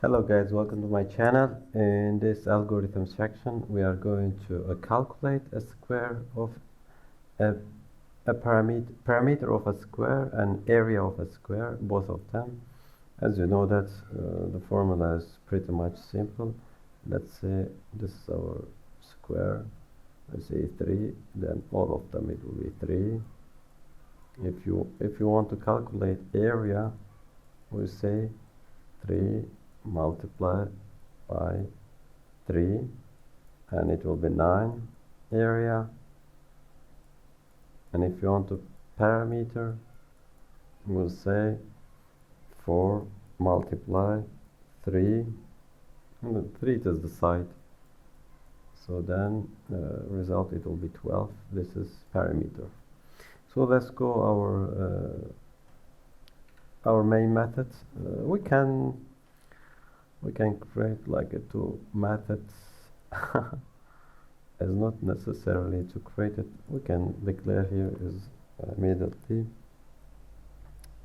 Hello guys, welcome to my channel. In this algorithm section we are going to calculate a square of a, parameter of a square and area of a square, both of them. As you know that the formula is pretty much simple. Let's say this is our square. Let's say 3, then all of them it will be 3. If you want to calculate area, we say 3 multiplied by 3 and it will be 9 area. And if you want to parameter, we'll say 4 multiply 3, and 3 is the side, so then result it will be 12. This is parameter. So let's go our main methods. We can create like two methods as not necessarily to create it. We can declare here is immediately,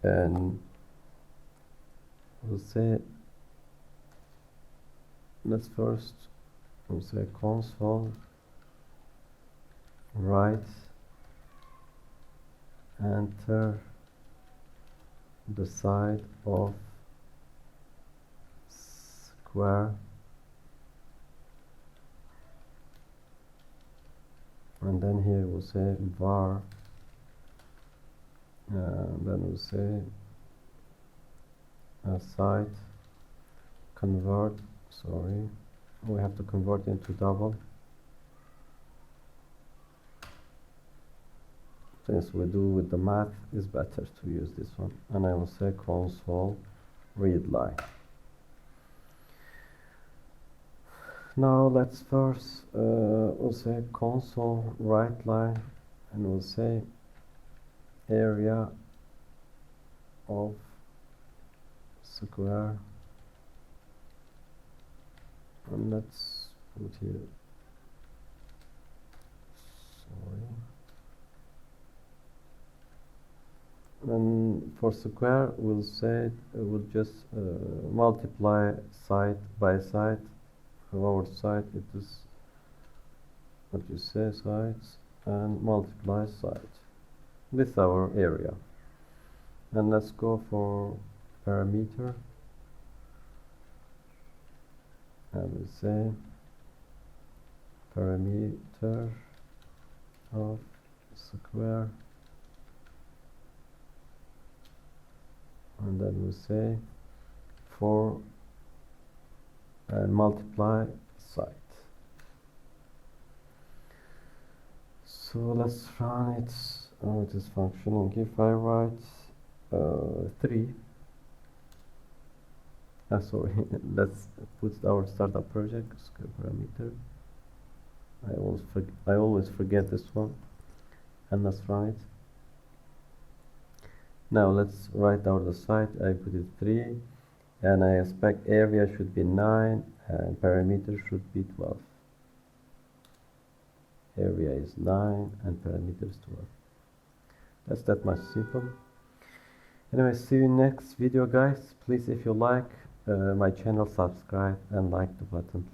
and we'll say we'll say console write enter the side of square, and then here we'll say var, then we'll say side convert, we have to convert into double. Since we do with the math, it's better to use this one, and I will say console read line. Now let's first we'll say console write line, and we'll say area of square, and let's put here and for square we'll say we'll just multiply side by side. For our side it is what you say, sides, and multiply side. This is our area. And let's go for parameter, and we say parameter of square, and then we say 4 and multiply side. So let's run it. Oh, it is functioning. If I write 3, sorry, let's put our startup project square parameter. I always forget this one, and let's run it. Now let's write out the side. I put it 3, and I expect area should be 9 and parameter should be 12. Area is 9 and parameter is 12. That's that much simple. Anyway, see you next video guys. Please, if you like my channel, subscribe and like the button.